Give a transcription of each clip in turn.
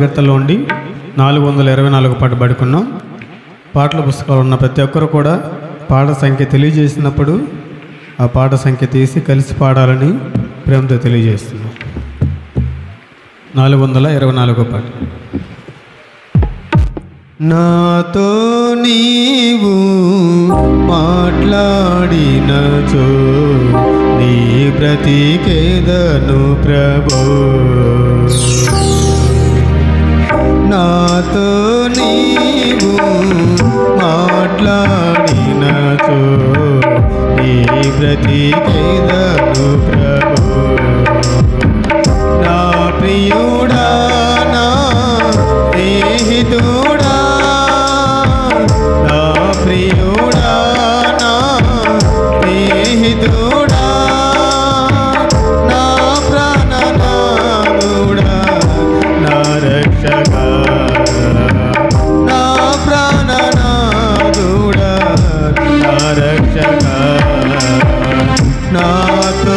కీర్తనలో ఉండి 424 పాట పడుకున్నాం. పాటల పుస్తకాలు ఉన్న ప్రతి ఒక్కరు కూడా పాట సంఖ్య తెలియజేసినప్పుడు ఆ పాట సంఖ్య తీసి కలిసి పాడాలని ప్రేమతో తెలియజేస్తున్నాం. 424 పాట. నాతో నీవు మాట్లాడినచో నీ బ్రతికేదను ప్రభో. నాతో నీవు మాట్లాడినచో నీ బ్రతికేదను ప్రభో. నా ప్రియుడా నా స్నేహితుడా నా ప్రియుడా నా స్నేహితుడా నా ప్రాణనాథుడా నా రక్షకా నా ప్రాణనాథుడా నా రక్షకా. నాతో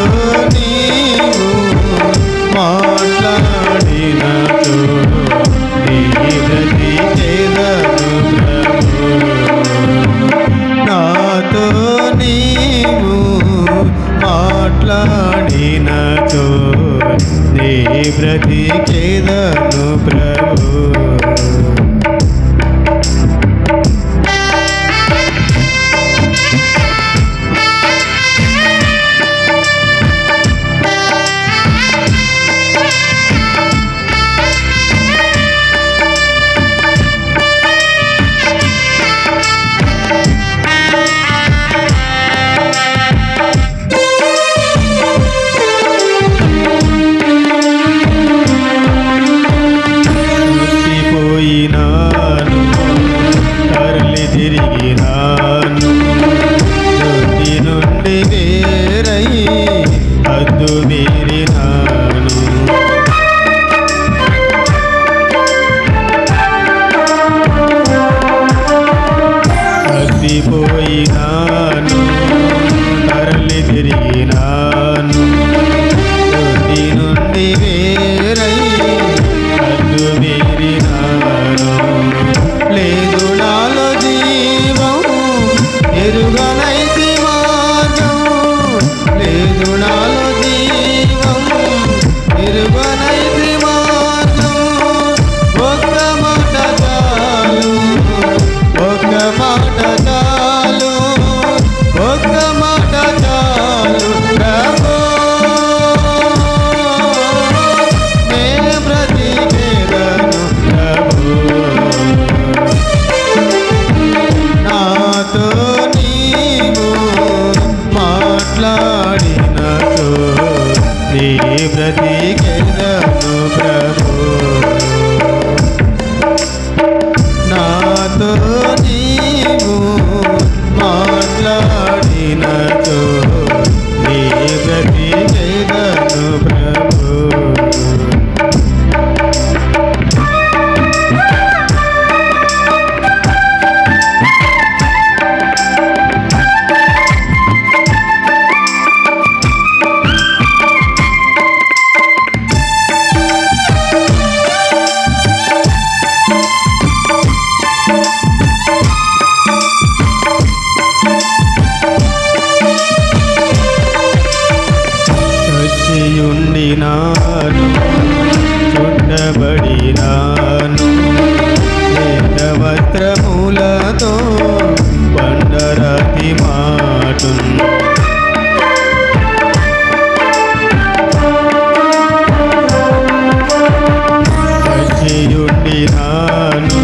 నీవు మాట్లాడినచో నీ బ్రతికేదను ప్రభో. నాతో నీవు మాట్లాడినచో నీ బ్రతికేదను ప్రభో. తరలి తిరిగినాను నొంది నుండి వేరై హద్దు మీరినాను. తప్పిపోయినాను తరలి తిరిగినాను నొంది నుండి వేరై హద్దు మీరినాను. లేదు నాలో జీవం ఎరుగనైతి మార్గం. లేదు నాలో జీవం ఎరుగనైతి మార్గం. ఒక్క మాట చాలు ఒక్క మాట చాలు ఒక్క మాట చాలు ప్రభో. నే బ్రతికేదను ప్రభో. నాతో నీవు మాట్లాడినచో నీ బ్రతికేదను ప్రభో. నాతో నీవు మాట్లాడినచో నీ బ్రతికేదను ప్రభో. చచ్చియుండినాను చుట్టబడినాను లేత వస్త్రములతో బండరాతి మాటున్. చచ్చియుండినాను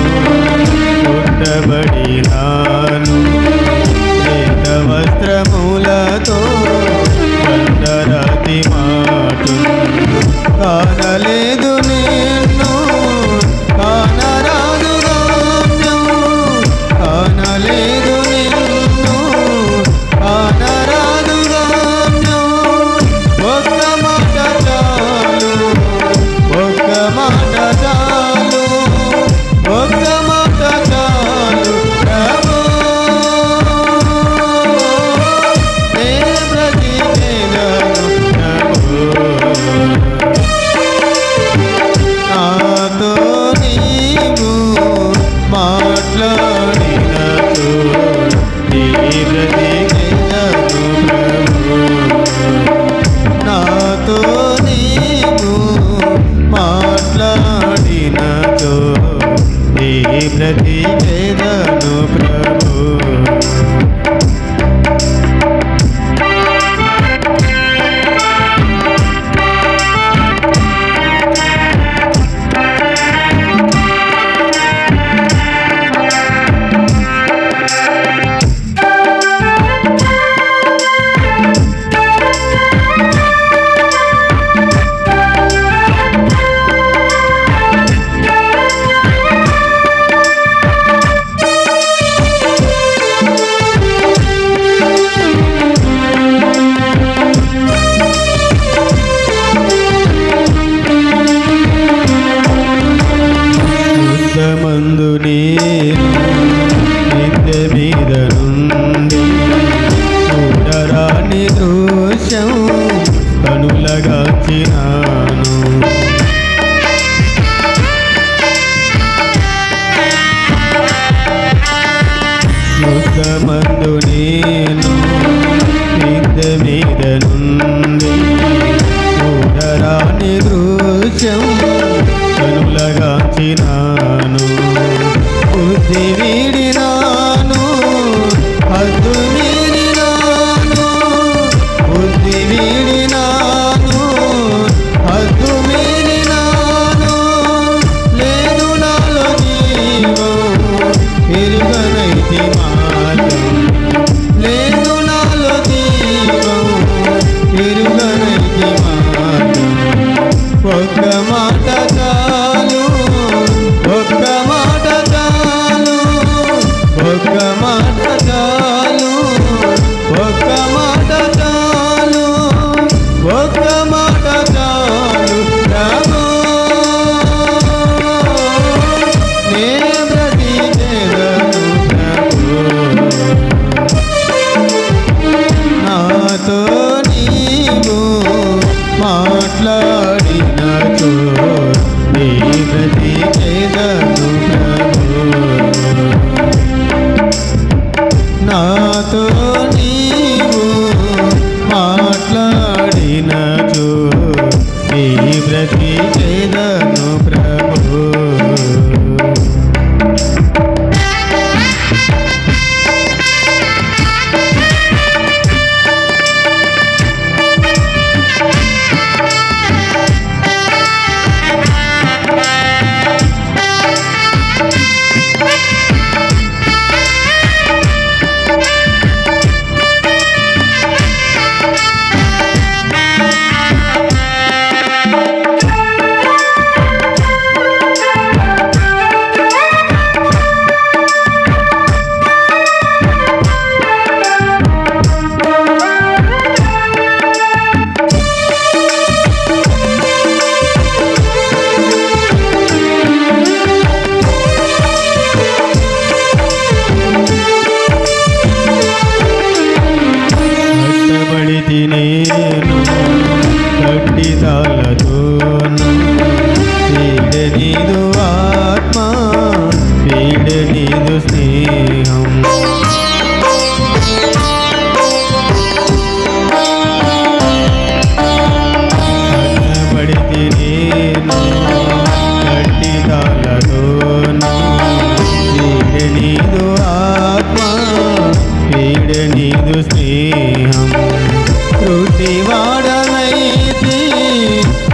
చుట్టబడినాను లేత వస్త్రములతో బండరాతి మాటున్. కానలేదు నిన్ను కానరాదు గమ్యం. కానలేదు నిన్ను కానరాదు గమ్యం. ఒక్క మాట చాలు ఒక్క మాట చాలు ఒక్క మాట చాలు ప్రభో. నే బ్రతికేదను ప్రభో. మాట్లాడినచో నీ బ్రతికేదను ప్రభు. మందు నేను నిత్య మీద నుండి చూడరాని దృశ్యం కనులగాచినాను. యుద్ధమందు నేను నిత్య మీద నుండి చూడరాని దృశ్యం కనులగాచినాను. బుద్ధి వీడినాను, హద్దు మీరినాను, బుద్ధి వీడినాను, హద్దు మీరినాను. లేదు నాలో జీవం, ఎరుగనైతి మార్గం. లేదు నాలో జీవం, ఎరుగనైతి మార్గం. ఒక్క మాట చాలు, ఒక్క మాట చాలు, ఒక్క మాట చాలు, ఒక్క మాట చాలు, ఒక్క మాట చాలు ప్రభు. నే బ్రతికేదను ప్రభు. నాతో నీవు మాట్లాడినచో నీ బ్రతికేదను ప్రభు. నాతో నీవు మాట్లాడినచో నీ బ్రతికేదను ప్రభు. నేను కట్టిదాలతోను పీడనీదు ఆత్మ, పీడనీదు స్నేహం. కట్టబడితి నేను కట్టిదాలతోను పీడనీదు ఆత్మ, పీడనీదు స్నేహం. రుటివాడనైతి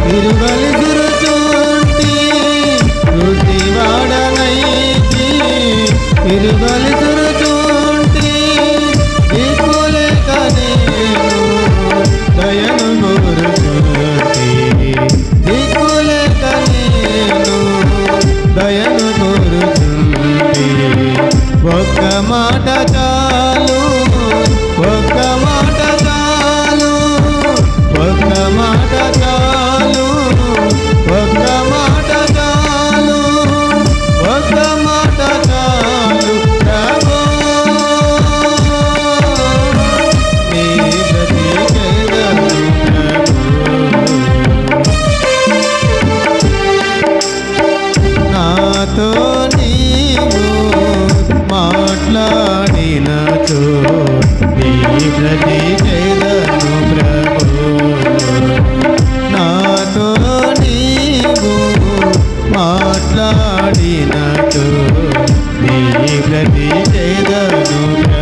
తిరుగలి దురుచుంటి, రుటివాడనైతి తిరుగలి దురుచుంటి. దిక్కులేక నేను దయను కోరుచుంటి, దిక్కులేక నేను దయను కోరుచుంటి. ఒక్క మాట చాలు, ఒక్క మాట చాలు, ఒక్క మాట చాలు, ఒక్క మాట చాలు, ఒక్క మాట చాలు ప్రభు. నీ బ్రతికేదను ప్రభు. నాతో నీవు మాట్లాడినచో నీ బ్రతికేదను ప్రభు. నాతో నీవు మాట్లాడినట్టు నీ ప్రతి చేదను